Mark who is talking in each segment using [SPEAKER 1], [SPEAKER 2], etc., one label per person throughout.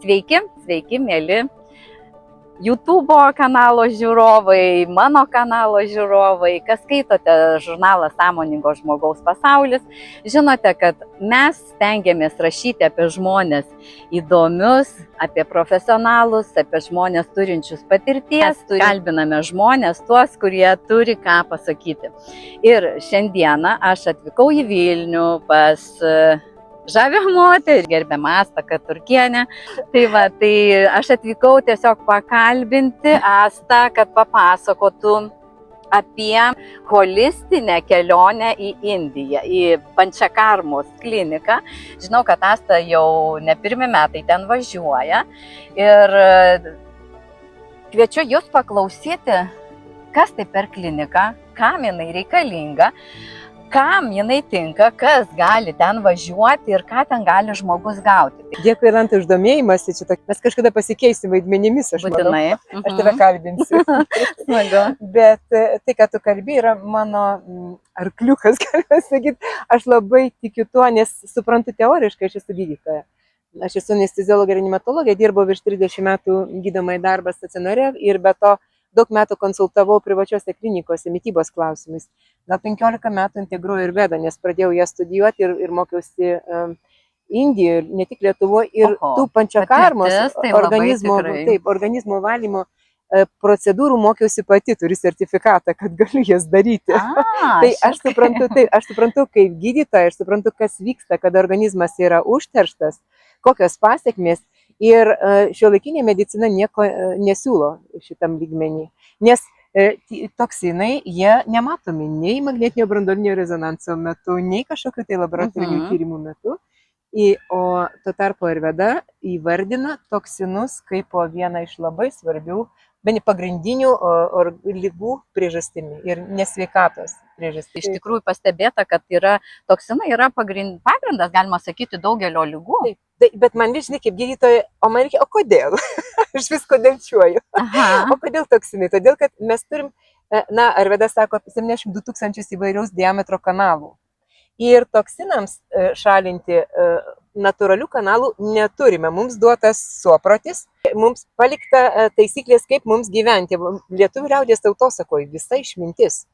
[SPEAKER 1] Sveiki, sveiki, mėly YouTube kanalo žiūrovai, mano kanalo žiūrovai, kas skaitote žurnalą Sąmoningo žmogaus pasaulis, žinote, kad mes stengiamės rašyti apie žmonės įdomius, apie profesionalus, apie žmonės turinčius patirties, kalbiname žmonės, tuos, kurie turi ką pasakyti. Ir šiandieną aš atvykau į Vilnių pas žavę moterį, gerbiamą Astą Katurkienę. Tai aš atvykau tiesiog pakalbinti Astą, kad papasakotų apie holistinę kelionę į Indiją, į Pančakarmos kliniką. Žinau, kad Asta jau ne pirmi metai ten važiuoja ir kviečiu jūs paklausyti, kas tai per kliniką, kam jinai reikalinga, kam jinai tinka, kas gali ten važiuoti ir ką ten gali žmogus gauti.
[SPEAKER 2] Dėkui, Jolanta, už domėjimąsi. Mes kažkada pasikeisim vaidmenimis, aš manau.
[SPEAKER 1] Būtinai.
[SPEAKER 2] Aš tave kalbinsiu.
[SPEAKER 1] Smagu.
[SPEAKER 2] Bet tai, ką tu kalbi, yra mano arkliukas, galima sakyti. Aš labai tikiu tuo, nes suprantu teoriškai, aš esu gydytoja. Aš esu anesteziologė ir reanimatologė, dirbau virš 30 metų gydomąjį darbą stacionare ir be to daug metų konsultavau privačiose klinikose mitybos klausimais. Gal 15 metų integruoju ir vedą, nes pradėjau ją studijuoti ir mokiausi Indijoje, ne tik Lietuvoje, ir tų Pančakarmos organizmo valymo procedūrų mokiausi pati, turiu sertifikatą, kad galiu jas daryti. Tai aš suprantu kaip gydytoja, aš suprantu, kas vyksta, kad organizmas yra užterštas, kokios pasekmės. Ir šiuolaikinė medicina nieko nesiūlo šitam lygmenį, nes toksinai, jie nematomi nei magnetinio branduolinio rezonanso metu, nei kažkokiu tai laboratorinių tyrimų metu. O tuo tarpu Ayurveda įvardina toksinus kaip vieną iš labai svarbių, bene pagrindinių ligų priežastimi ir nesveikatos priežastimi.
[SPEAKER 1] Iš tikrųjų pastebėta, kad toksinai yra pagrindas, galima sakyti, daugelio ligų.
[SPEAKER 2] Bet man vis žinai, kaip gydytoja, o man reikia, o kodėl? Aš vis kodėl čiuoju. O kodėl toksinai? Todėl, kad mes turim, Ayurveda sako, apie 72 tūkstančius įvairiaus diametro kanalų. Ir toksinams šalinti natūralių kanalų neturime. Mums duotas suoprotis, mums palikta taisyklės, kaip mums gyventi. Lietuvių liaudies tautosakoj visa išmintis.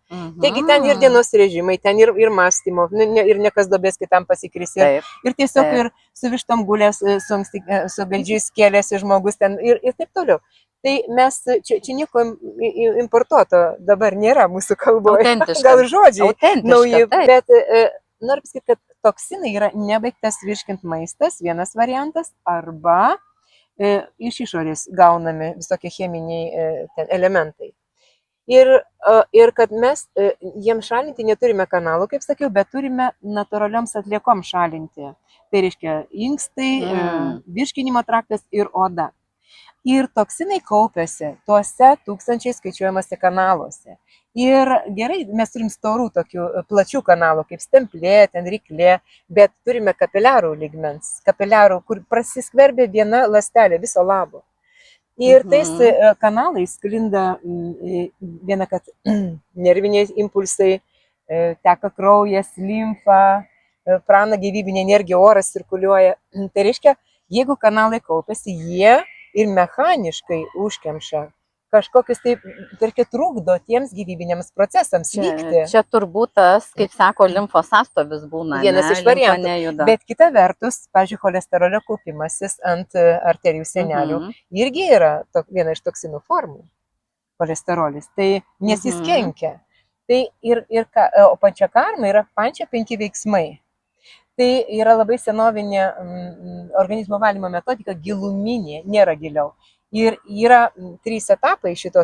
[SPEAKER 2] Taigi ten ir dienos režimai, ten ir mąstymo, ir nekas dobės kitam pasikris. Ir tiesiog ir su vištom gulės, su galdžiais kėlėsi žmogus ten ir taip toliau. Tai mes, čia nieko importuoto dabar nėra mūsų kalboje. Gal žodžiai nauji, bet noriu pasakyti, kad toksinai yra nebaigtas virškint maistas, vienas variantas, arba iš išorės gaunami visokie cheminiai elementai. Ir kad mes jiems šalinti neturime kanalų, kaip sakiau, bet turime natūralioms atliekom šalinti. Tai reiškia inkstai, virškinimo traktas ir oda. Ir toksinai kaupiasi tuose tūkstančiai skaičiuojamose kanaluose. Ir gerai, mes turim storų tokių plačių kanalų, kaip stemplė, ten ryklė, bet turime kapiliarų lygmens, kapiliarų, kur prasiskverbia viena ląstelė viso labo. Ir tais kanalais sklinda viena, kad nerviniai impulsai, teka kraujas, limfa, prana, gyvybinė energija, oras cirkuliuoja. Tai reiškia, jeigu kanalai kaupiasi, jie ir mechaniškai užkemša kažkokius tai trukdo tiems gyvybiniams procesams vykti.
[SPEAKER 1] Čia turbūt tas, kaip sako, limfosastovis būna.
[SPEAKER 2] Vienas iš variantų. Bet kita vertus, pavyzdžiui, cholesterolio kaupimasis ant arterijų sienelių irgi yra viena iš toksinų formų. Cholesterolis. Tai nes jis kenkia. Tai o Pančakarma yra pančia 5 veiksmai. Tai yra labai senovinė organizmo valymo metodika, giluminė, nėra giliau. Ir yra 3 etapai šito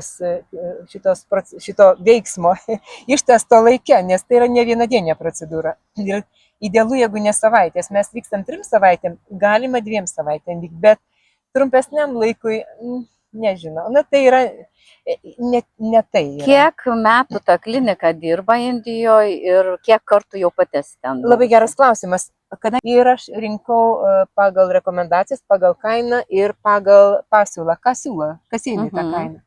[SPEAKER 2] veiksmo ištesto laike, nes tai yra ne vienadienė procedūra. Ir idealu, jeigu ne savaitės, mes vykstam 3 savaitėm, galima 2 savaitėm vykti, bet trumpesniam laikui, nežinau, tai yra ne tai.
[SPEAKER 1] Kiek metų ta klinika dirba Indijoje ir kiek kartų jau patys ten?
[SPEAKER 2] Labai geras klausimas. Kadangi ir aš rinkau pagal rekomendacijas, pagal kainą ir pagal pasiūlą, kas įeina tą kainą.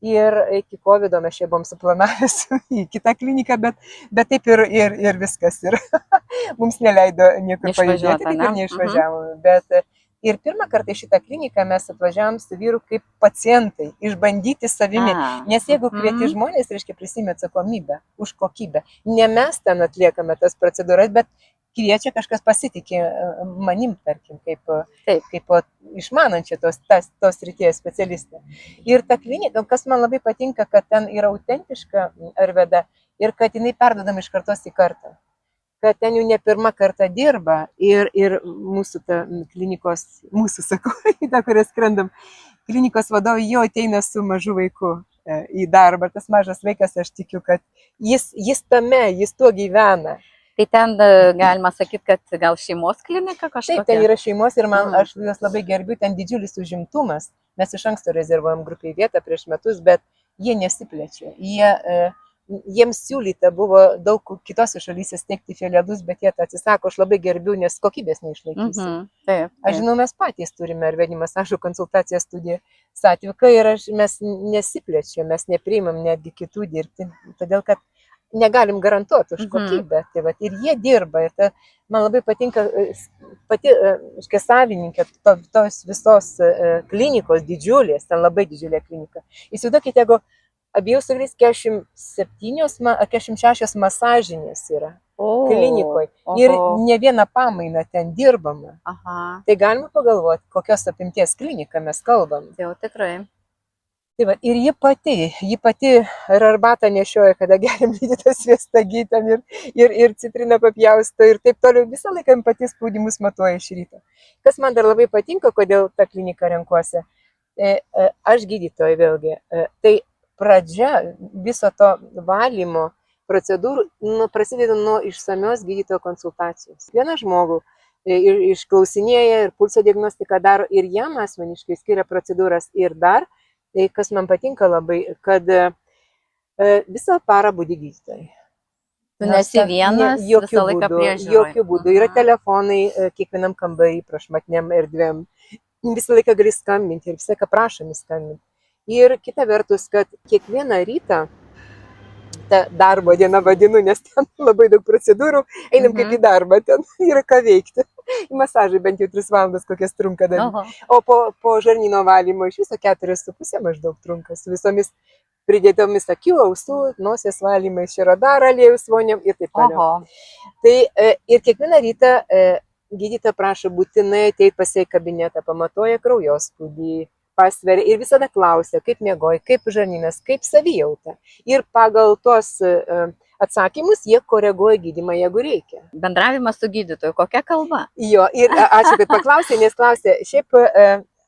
[SPEAKER 2] Ir iki COVID mes čia buvom suplanavęs į kitą kliniką, bet taip ir viskas. Ir mums neleido niekur pajudėti, taip ir neišvažiavome. Bet Ir pirmą kartą į šitą kliniką mes atvažiavom su vyru kaip pacientai, išbandyti savimi. Nes jeigu kvieti žmonės, reiškia prisimė atsakomybę už kokybę. Ne mes ten atliekame tas procedūras, bet kviečia kažkas pasitikė manim, tarkim, kaip išmanančia tos ryties specialistė. Ir ta klinika, kas man labai patinka, kad ten yra autentiška Arveda ir kad jinai perdodama iš kartos į kartą. Kad ten jau ne pirmą kartą dirba ir mūsų ta klinikos, mūsų sakau, į tą, kurią skrendam, klinikos vadovai jau ateina su mažu vaiku į darbą. Tas mažas vaikas, aš tikiu, kad jis tame, jis tuo gyvena.
[SPEAKER 1] Tai ten galima sakyti, kad gal šeimos klinika kažkokia?
[SPEAKER 2] Taip, ten yra šeimos ir aš juos labai gerbiu, ten didžiulis užimtumas. Mes iš anksto rezervuojam grupiai vietą prieš metus, bet jie nesiplečia. Jiems siūlyta buvo daug kitose šalyse steigti filialus, bet jie atsisako, aš labai gerbiu, nes kokybės neišlaikysi.
[SPEAKER 1] Taip.
[SPEAKER 2] Aš žinau, mes patys turime Arvedį masažų konsultaciją studiją Satviką ir mes nesiplečiam, mes nepriimam netgi kitų dirbti, todėl kad negalim garantuoti už kokybę. Tai va, ir jie dirba. Ir man labai patinka pati savininkė tos visos klinikos didžiulės, ten labai didžiulė klinika. Įsivaizduokite, jeigu abiejų sugrys 46 masažinės yra klinikoje ir ne vieną pamainą ten dirbama. Tai galima pagalvoti, kokios apimties kliniką mes kalbam.
[SPEAKER 1] Jau tikrai.
[SPEAKER 2] Tai va, ir ji pati ir arbatą nešioja, kada gerim lydytą sviestą gytėm ir citriną papjausto ir taip toliau. Visą laiką pati spaudimus matuoja iš ryto. Kas man dar labai patinka, kodėl tą kliniką renkuosi, aš gydytoja vėlgi, tai pradžia viso to valymo procedūrų prasideda nuo išsamios gydytojo konsultacijos. Vieną žmogų išklausinėja ir pulso diagnostiką daro ir jam asmeniškai skiria procedūras ir dar, tai kas man patinka labai, kad visą parą budi gydytojai.
[SPEAKER 1] Tu nesi vienas, visą laiką priežiūroje.
[SPEAKER 2] Jokių būdų. Yra telefonai kiekvienam kambarį, prašmatniam erdvėm. Visą laiką gali skambinti ir visą laiką prašomi skambinti. Ir kita vertus, kad kiekvieną rytą, tą darbo dieną vadinu, nes ten labai daug procedūrų, einam kaip į darbą, ten yra ką veikti. Masažai bent jau 3 valandas kokias trunka dar. O po žarnyno valymo iš viso 4,5 maždaug trunka, su visomis pridėtomis akių, ausų, nosies valymais, šerodaro aliejus voniam ir taip toliau. Tai ir kiekvieną rytą gydytoja prašo būtinai ateiti pas į kabinetą, pamatuoja kraujospūdį, pasveria ir visada klausia, kaip miegoji, kaip žarnynas, kaip savijauta. Ir pagal tuos atsakymus jie koreguoja gydymą, jeigu reikia.
[SPEAKER 1] Bendravimas su gydytoju, kokia kalba?
[SPEAKER 2] Jo, ir ačiū, kad paklausė, nes klausė šiaip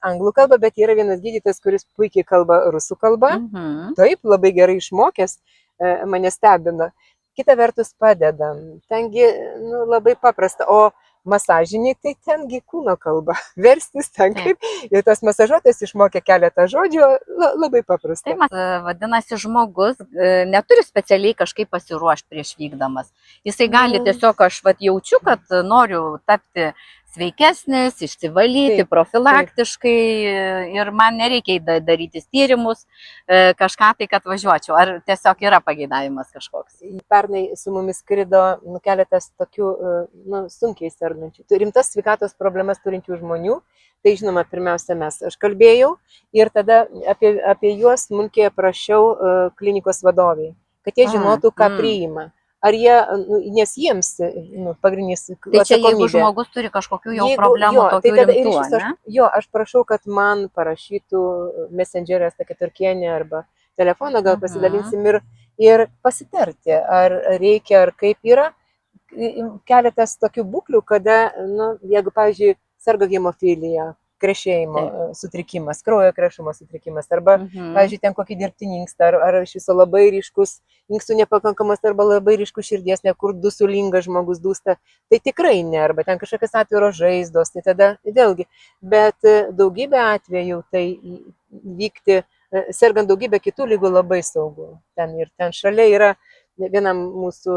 [SPEAKER 2] anglų kalbą, bet yra vienas gydytojas, kuris puikiai kalba rusų kalbą. Taip, labai gerai išmokęs, mane stebina. Kita vertus padedam. Tengi labai paprasta, o masažiniai tai tengi kūno kalba. Verstis ten kaip. Ir tas masažuotojas išmokė keletą žodžių, labai paprasta.
[SPEAKER 1] Tai vadinasi, žmogus neturi specialiai kažkaip pasiruošti prieš vykdamas. Jisai gali tiesiog, aš jaučiu, kad noriu tapti sveikesnis, išsivalyti profilaktiškai ir man nereikia daryti tyrimus, kažką tai, kad važiuočiau. Ar tiesiog yra pageidavimas kažkoks?
[SPEAKER 2] Pernai su mumis skrido keletas tokių sunkiai sergančių, rimtas sveikatos problemas turinčių žmonių. Tai žinoma, pirmiausia mes. Aš kalbėjau ir tada apie juos smulkiai aprašiau klinikos vadoviai, kad jie žinotų, ką priima. Ar jie, nes jiems pagrindinis atsakomybė.
[SPEAKER 1] Tai čia jeigu žmogus turi kažkokių jau problemų, tokių rimtų, ne?
[SPEAKER 2] Jo, aš prašau, kad man parašytų messengerės tokia Turkienė arba telefoną, gal pasidalinsim ir pasitarti, ar reikia, ar kaip yra. Keletas tokių būklių, kada, jeigu, pavyzdžiui, serga hemofilija, krešėjimo sutrikimas, kraujo krešimo sutrikimas, arba, pavyzdžiui, ten kokį dirbtinį inkstą, ar iš viso labai ryškus inkstų nepakankamas, arba labai ryškus širdies, kur dusulingas žmogus dūsta, tai tikrai ne, arba ten kažkokios atviros žaizdos, tai tada vėlgi, bet daugybė atvejų tai vykti, sergant daugybę kitų lygų labai saugu. Ten šalia yra vienam mūsų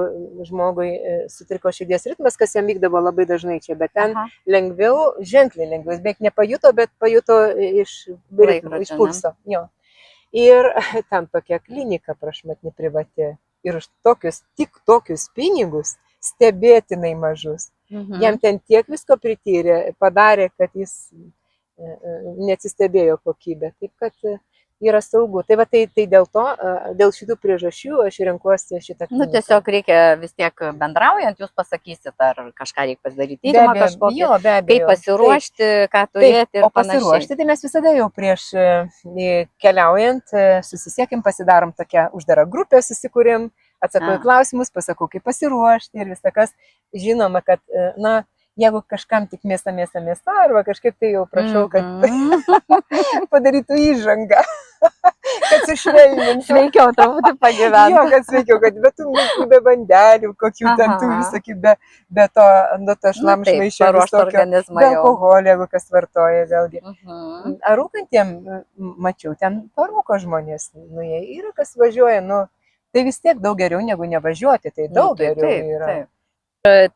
[SPEAKER 2] žmogui sutriko širdies ritmas, kas jam vykdavo labai dažnai čia, bet ten lengviau, ženkliai lengviau, jis beveik nepajuto, bet pajuto iš pulso. Jo. Ir ten tokia klinika prašmatni privati ir už tik tokius pinigus stebėtinai mažus. Jam ten tiek visko prityrė, padarė, kad jis neatsistebėjo kokybę. Taip kad yra saugu. Tai va, tai dėl to, dėl šitų priežasčių aš renkuosi šitą kliniką.
[SPEAKER 1] Tiesiog reikia vis tiek bendraujant, jūs pasakysit, ar kažką reikia pasidaryti, tyrimą kažkokį, kaip pasiruošti, ką turėti ir
[SPEAKER 2] panašiai. O pasiruošti, tai mes visada jau prieš keliaujant susisiekim, pasidarom tokią uždarą grupę, susikūrim, atsakau į klausimus, pasakau, kaip pasiruošti ir viskas. Žinoma, kad, jeigu kažkam tik mėsa, arba kažkaip tai jau prašau, kad padarytų įžangą, kad sušvelnintų.
[SPEAKER 1] Sveikiau, truputį pagyventi.
[SPEAKER 2] Jo, kad sveikiau, kad be tų miltų, be bandelių, kokių ten tų visokių, be to šlamšmaišio visokio, be alkoholio, jeigu kas vartoja vėlgi. Ar rūkantiem, mačiau, ten parūko žmonės, jie yra, kas važiuoja, tai vis tiek daug geriau negu nevažiuoti, tai daug geriau yra.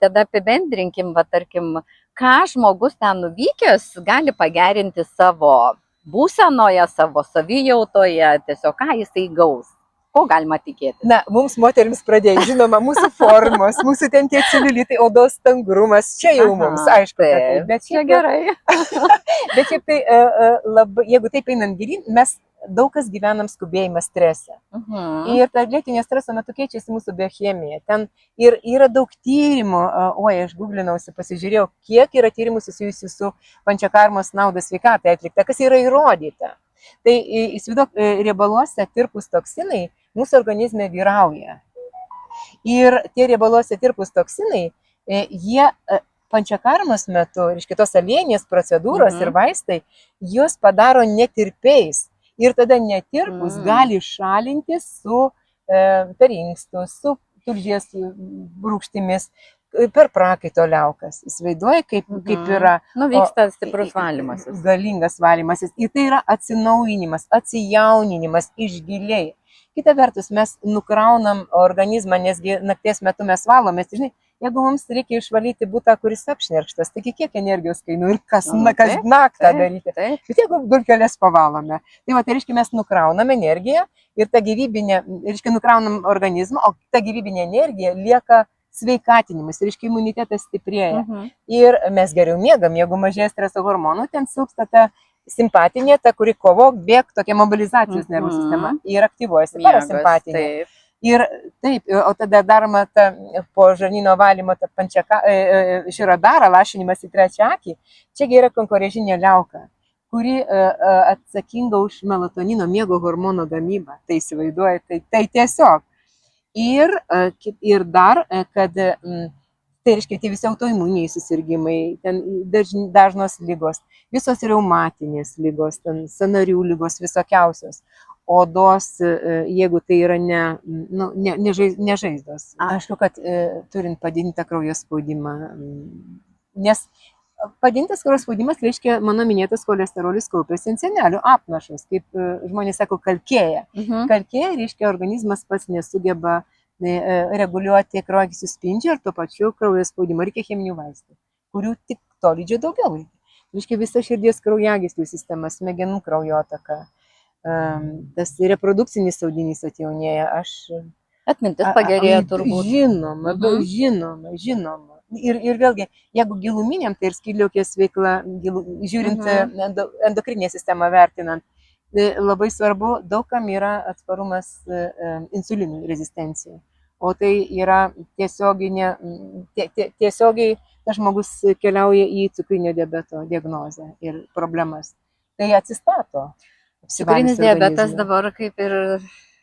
[SPEAKER 1] Tada apibendrinkim, tarkim, ką žmogus ten nuvykęs gali pagerinti savo būsenoje, savo savijautoje, tiesiog ką jisai gaus, ko galima tikėtis.
[SPEAKER 2] Mums moterims pradėjo, žinoma, mūsų formos, mūsų ten tie celiulitai, odos stangrumas, čia jau mums, aišku,
[SPEAKER 1] bet čia gerai.
[SPEAKER 2] Bet šiaip tai, jeigu taip einam gilyn, mes daug kas gyvenam skubėjimą stresę. Ir ta lėtinio streso metu keičiasi mūsų biochemija. Ten ir yra daug tyrimų, aš googlinausi, pasižiūrėjau, kiek yra tyrimų susijusių su pančakarmos naudos sveikatai atlikta, kas yra įrodyta. Tai įsivaizduok, riebaluose tirpūs toksinai mūsų organizme vyrauja. Ir tie riebaluose tirpūs toksinai, jie pančakarmos metu, iš kitos aliejinės procedūros ir vaistai, juos padaro netirpiais. Ir tada netirpus gali šalinti su per inkstus, su tulžies rūgštimis, per prakaito liaukas. Įsivaizduoji, kaip yra.
[SPEAKER 1] Vyksta stiprus valymasis.
[SPEAKER 2] Galingas valymasis. Ir tai yra atsinaujinimas, atsijauninimas iš giliai. Kita vertus, mes nukraunam organizmą, nesgi nakties metu mes valomės. Žinai, jeigu mums reikia išvalyti butą, kuris apšnerkštas, taigi kiek energijos kainuoja ir kas naktą daryti. Bet jeigu dulkeles pavalome, tai reiškia, mes nukraunam energiją ir ta gyvybinė, reiškia, nukraunam organizmą, o ta gyvybinė energija lieka sveikatinimas, reiškia, imunitetas stiprėja. Ir mes geriau miegam, jeigu mažėja streso hormonų, ten silpsta ta simpatinė, ta, kuri kovok, bėg, tokia mobilizacijos nervų sistema ir aktyvuojasi parasimpatinė. Ir taip, o tada daroma po žarnyno valymo širodarą, lašinimas į trečią akį. Čiagi yra konkorežinė liauka, kuri atsakinga už melatonino miego hormono gamybą. Tai įsivaizduoja, tai tiesiog. Ir dar, kad tai reiškia, tie visi autoimuniniai susirgymai, ten dažnos lygos, visos reumatinės lygos, ten sąnarių lygos visokiausios. Odos, jeigu tai yra ne žaizdos. Aišku, kad turint padidintą kraujo spaudimą, nes padidintas kraujo spaudimas reiškia, mano minėtas cholesterolis kaupiasi ant sienelių, apnašos, kaip žmonės sako, kalkėja. Kalkėja reiškia, organizmas pats nesugeba reguliuoti kraujagyslių spindžio ir tuo pačiu kraujo spaudimo. Reikia cheminių vaistų, kurių tik tolydžio daugiau reikia. Reiškia, visa širdies kraujagyslių sistema, smegenų kraujotaka. Tas reprodukcinis audinys atjaunėja,
[SPEAKER 1] atmintis pagerėja turbūt.
[SPEAKER 2] Žinoma. Ir vėlgi, jeigu giluminiam, tai ir skydliaukės veikla, žiūrint endokrininę sistemą vertinant, labai svarbu, daugam yra atsparumas insulinų rezistencijai. O tai yra tiesiogiai tas žmogus keliauja į cukrinio diabeto diagnozę ir problemas. Tai atsistato.
[SPEAKER 1] Cukrinis diabetas dabar kaip ir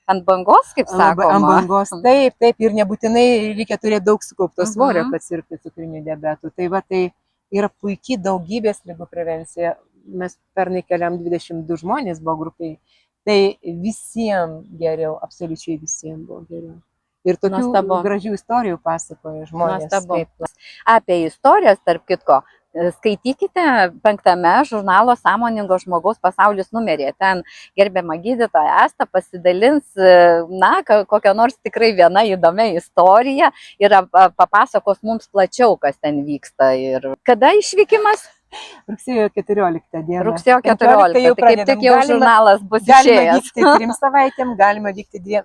[SPEAKER 1] ant bangos, kaip sakoma.
[SPEAKER 2] Ant bangos, taip, ir nebūtinai reikia turėti daug sukaupto svorio, kad sirgti cukriniu diabetu. Tai yra puikiai daugybės ligų prevencija. Mes pernai keliam 22 žmonės buvo grupiai. Tai visiems geriau, absoliučiai visiems buvo geriau. Ir tokių gražių istorijų pasakoja žmonės.
[SPEAKER 1] Apie istorijas, tarp kitko, skaitykite 5 žurnalo Sąmoningo žmogaus pasaulis numeryje. Ten gerbiama gydytoja Asta pasidalins, kokią nors tikrai viena įdomia istorija ir papasakos mums plačiau, kas ten vyksta. Ir kada išvykimas?
[SPEAKER 2] Rugsėjo 14 dieną.
[SPEAKER 1] Rugsėjo 14, tai kaip tik jau žurnalas bus išėjęs.
[SPEAKER 2] Galima vykti 3 savaitėm, galima vykti 2.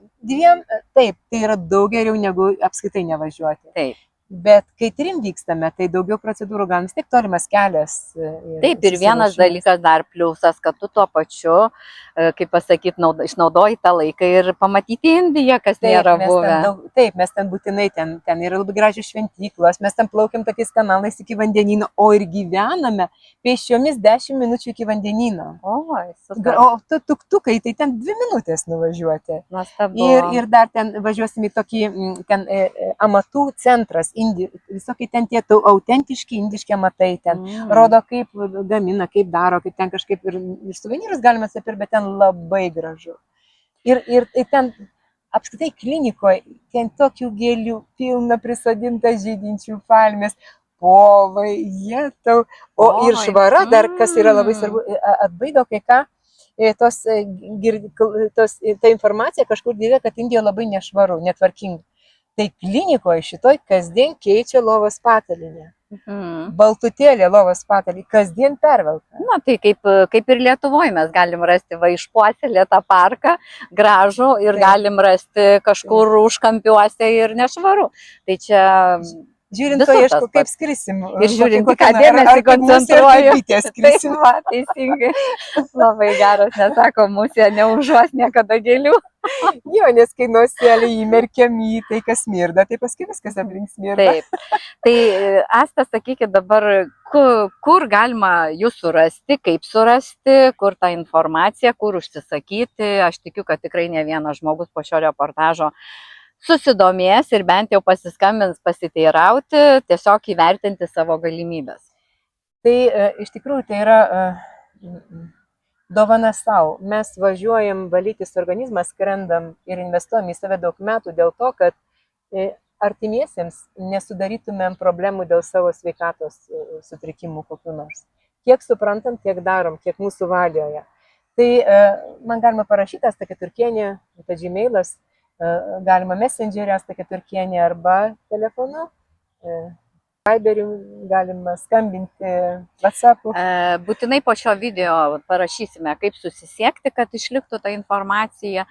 [SPEAKER 2] Taip, tai yra daug geriau negu apskritai nevažiuoti.
[SPEAKER 1] Taip.
[SPEAKER 2] Bet kai trim vykstame, tai daugiau procedūrų galim, vis tiek tolimas kelias.
[SPEAKER 1] Taip, ir vienas dalykas dar pliusas, kad tu tuo pačiu, kaip pasakyti, išnaudoji tą laiką ir pamatyti Indiją, kas nėra buvę.
[SPEAKER 2] Taip, mes ten būtinai, ten yra labai gražios šventyklos, mes ten plaukiam tokiais kanalais iki vandenyno, o ir gyvename pėsčiomis 10 minučių iki vandenyno. O tuktukai, tai ten 2 minutės nuvažiuoti.
[SPEAKER 1] Nuostabu.
[SPEAKER 2] Ir dar ten važiuosim į tokį amatų centras, visokie ten tie autentiški indiški amatai, ten rodo, kaip gamina, kaip daro, kaip ten kažkaip ir suvenyrus galima atsipirkti, bet ten labai gražu. Ir ten apskritai klinikoje, ten tokių gėlių pilna prisodinta žydinčių palmės, povai, jetau, o ir švara dar, kas yra labai svarbu, atbaido kai ką, ta informacija kažkur dėvė, kad Indijoje labai nešvaru, netvarkinga. Tai klinikoje šitoj kasdien keičia lovos patalynę. Baltutėlė lovos patalynė, kasdien pervelka.
[SPEAKER 1] Na, tai kaip ir Lietuvoje mes galim rasti išpuoselėtą parką, gražų ir galim rasti kažkur užkampiuose ir nešvaru. Tai čia...
[SPEAKER 2] Žiūrint to, aišku, kaip skrisim.
[SPEAKER 1] Ir žiūrint, ką dėmesį koncentruoju. Taip, va, teisingai. Labai geras, nesako, mūsų neužuos niekada gėlių.
[SPEAKER 2] Jo, nes kai noselį įmerkiam į tai, kas smirda, tai paskui viskas aplink smirda.
[SPEAKER 1] Taip. Tai, Asta, sakykit dabar, kur galima jūs surasti, kaip surasti, kur tą informaciją, kur užsisakyti. Aš tikiu, kad tikrai ne vienas žmogus po šio reportažo susidomės ir bent jau pasiskambins pasiteirauti, tiesiog įvertinti savo galimybės.
[SPEAKER 2] Tai iš tikrųjų tai yra dovana savo. Mes važiuojam valytis organizmą, skrendam ir investuojam į save daug metų dėl to, kad artimiesiems nesudarytumėm problemų dėl savo sveikatos sutrikimų kokių nors. Kiek suprantam, tiek darom, kiek mūsų valioje. Tai man galima parašyti Asta Keturkienė, tai Gmailas, galima Messenger'e Asta Keturkienė arba telefonu, Viberiu, galima skambinti, WhatsApp'u.
[SPEAKER 1] Būtinai po šio video parašysime, kaip susisiekti, kad išliktų ta informacija.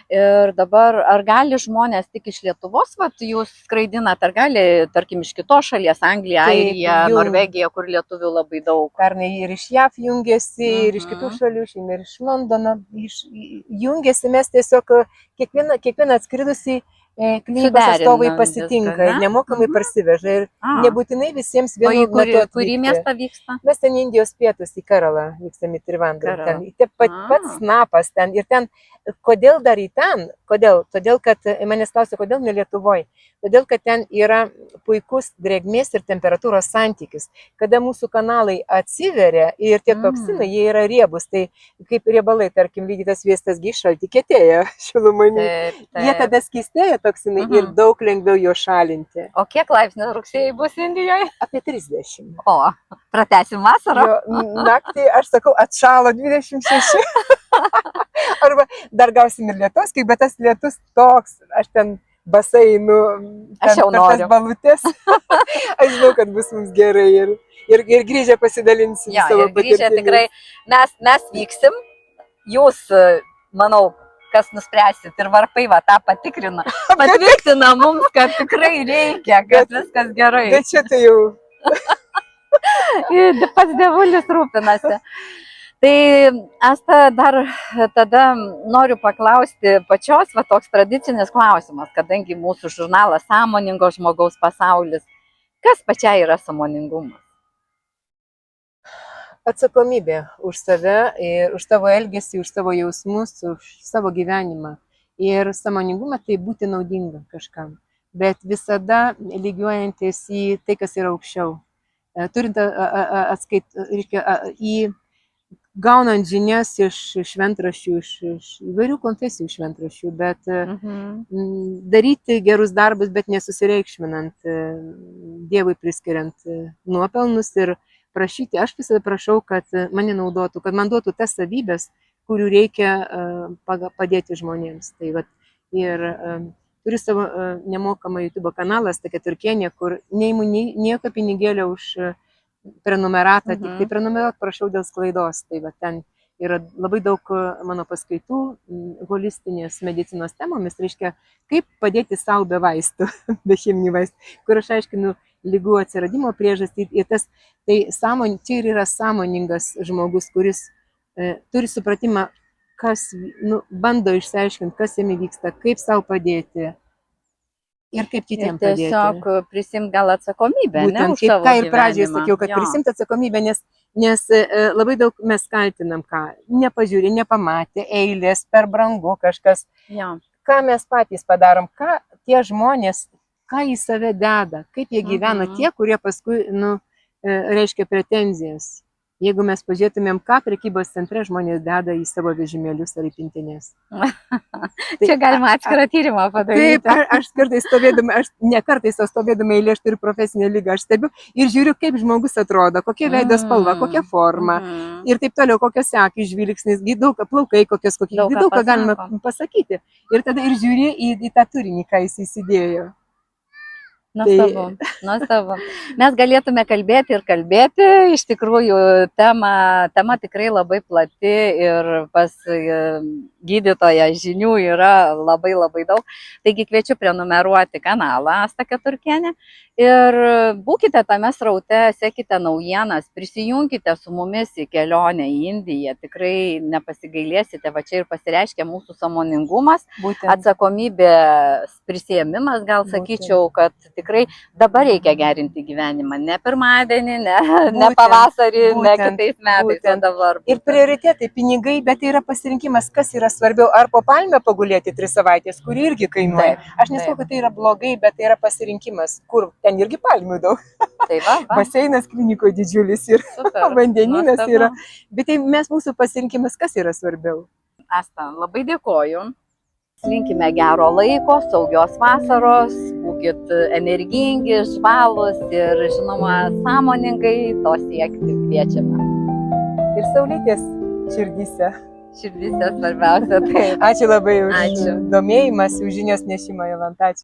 [SPEAKER 1] Ir dabar, ar gali žmonės tik iš Lietuvos, jūs skraidinat, ar gali, tarkim, iš kitos šalies, Anglija, Airija, Norvegija, kur lietuvių labai daug?
[SPEAKER 2] Pernai ir iš JAV jungiasi, ir iš kitų šalių, ir iš Londono jungiasi, mes tiesiog kiekvieną atskridusi klinikos atstovai pasitinka ir nemokamai parsiveža ir nebūtinai visiems vienu metu atvykti.
[SPEAKER 1] Kurį miestą vyksta?
[SPEAKER 2] Mes ten Indijos pietus į Keralą vykstam į Trivandrą. Pats snapas ten. Ir ten, kodėl dar į ten? Kodėl? Todėl, kad manęs klausia, kodėl ne Lietuvoje? Todėl, kad ten yra puikus drėgmės ir temperatūros santykis. Kada mūsų kanalai atsiveria ir tie toksinai, jie yra riebus. Tai kaip riebalai, tarkim, lygytas sviestas šaltį kietėja šilumanį. Jie tada skystėja toksinai ir daug lengviau jo šalinti.
[SPEAKER 1] O kiek laipsnių rugsėjai bus Indijoje?
[SPEAKER 2] Apie 30.
[SPEAKER 1] O, pratęsim vasarą?
[SPEAKER 2] Naktį, aš sakau, atšalo 26. Arba dar gausim ir lietus, bet tas lietus toks, aš ten basai einu,
[SPEAKER 1] aš jau noriu.
[SPEAKER 2] Balutės. Aš žinau, kad bus mums gerai ir grįžę pasidalinsim savo patirtimi.
[SPEAKER 1] Grįžę tikrai, mes vyksim, jūs, manau, kas nuspręsit ir varpai tą patikrina, patvirtina mums, kad tikrai reikia, kad viskas gerai.
[SPEAKER 2] Bet čia tai jau.
[SPEAKER 1] Pats dievulis rūpinasi. Tai Asta, dar tada noriu paklausti pačios, toks tradicinis klausimas, kadangi mūsų žurnalas Sąmoningo žmogaus pasaulis. Kas pačiai yra sąmoningumas?
[SPEAKER 2] Atsakomybė už save ir už savo elgesį, už savo jausmus, už savo gyvenimą. Ir sąmoningumą tai būti naudinga kažkam, bet visada lygiuojantis į tai, kas yra aukščiau. Turint gaunant žinias iš šventraščių, iš įvairių konfesijų šventraščių, bet daryti gerus darbus, bet nesusireikšminant, Dievui priskiriant nuopelnus ir prašyti. Aš visada prašau, kad mane naudotų, kad man duotų tas savybės, kurių reikia padėti žmonėms. Tai ir turiu savo nemokamą YouTube kanalą Asta Keturkienė, kur neimu nieko pinigėlio už prenumeratą, tik tai prenumeruot prašau dėl sklaidos. Tai ten yra labai daug mano paskaitų holistinės medicinos temomis, reiškia, kaip padėti savo be vaistų, be cheminių vaistų, kur aš aiškinu lygų atsiradimo priežastį. Ir čia ir yra sąmoningas žmogus, kuris turi supratimą, kas, bando išsiaiškinti, kas jame vyksta, kaip savo padėti. Ir kaip kitiems padėti.
[SPEAKER 1] Tiesiog prisimti gal atsakomybę,
[SPEAKER 2] būtent,
[SPEAKER 1] ne už savo
[SPEAKER 2] ką ir
[SPEAKER 1] gyvenimą.
[SPEAKER 2] pradžioje sakiau, kad prisimti atsakomybę, nes labai daug mes kaltinam, ką nepažiūrė, nepamatė, eilės, per brangu kažkas.
[SPEAKER 1] Jo.
[SPEAKER 2] Ką mes patys padarom, ką tie žmonės, ką į save deda, kaip jie gyvena, tie, kurie paskui, reiškia pretenzijas. Jeigu mes pažiūrėtumėm, ką prekybos centre žmonės deda į savo vežimėlius ar į pintinės.
[SPEAKER 1] Čia galima atskirą tyrimą padaryti.
[SPEAKER 2] Taip, aš kartais stovėdama eilė, aš turiu profesinę lygą, aš stebiu ir žiūriu, kaip žmogus atrodo, kokia veido spalva, kokia forma ir taip toliau, kokios akys žvilgsnis, daug plaukai, daug ką galima pasakyti. Ir tada ir žiūri į tą turinį, ką jis įsidėjo.
[SPEAKER 1] Nuostabu. Mes galėtume kalbėti ir kalbėti, iš tikrųjų tema tikrai labai plati ir pas gydytoją žinių yra labai daug. Taigi kviečiu prenumeruoti kanalą Asta Keturkienė ir būkite tame sraute, sekite naujienas, prisijunkite su mumis į kelionę į Indiją, tikrai nepasigailėsite, va čia ir pasireiškia mūsų sąmoningumas, atsakomybės prisiėmimas, gal sakyčiau, kad tikrai dabar reikia gerinti gyvenimą, ne pirmadienį, ne pavasarį, ne kitais metais, o dabar.
[SPEAKER 2] Ir prioritetai, pinigai, bet tai yra pasirinkimas, kas yra svarbiau, ar po palmę pagulėti 3 savaitės, kuri irgi kainuoja. Aš nesakau, kad tai yra blogai, bet tai yra pasirinkimas, kur ten irgi palmių daug. Baseinas klinikoje didžiulis ir vandeninas yra. Bet tai mūsų pasirinkimas, kas yra svarbiau.
[SPEAKER 1] Asta, labai dėkoju. Linkime gero laiko, saugios vasaros, būkit energingi, žvalūs ir, žinoma, sąmoningai to siekti kviečiame.
[SPEAKER 2] Ir saulytės širdyse.
[SPEAKER 1] Širdyse svarbiausia.
[SPEAKER 2] Ačiū labai už domėjimąsi, už žinios nešimą, Jolanta. Ačiū.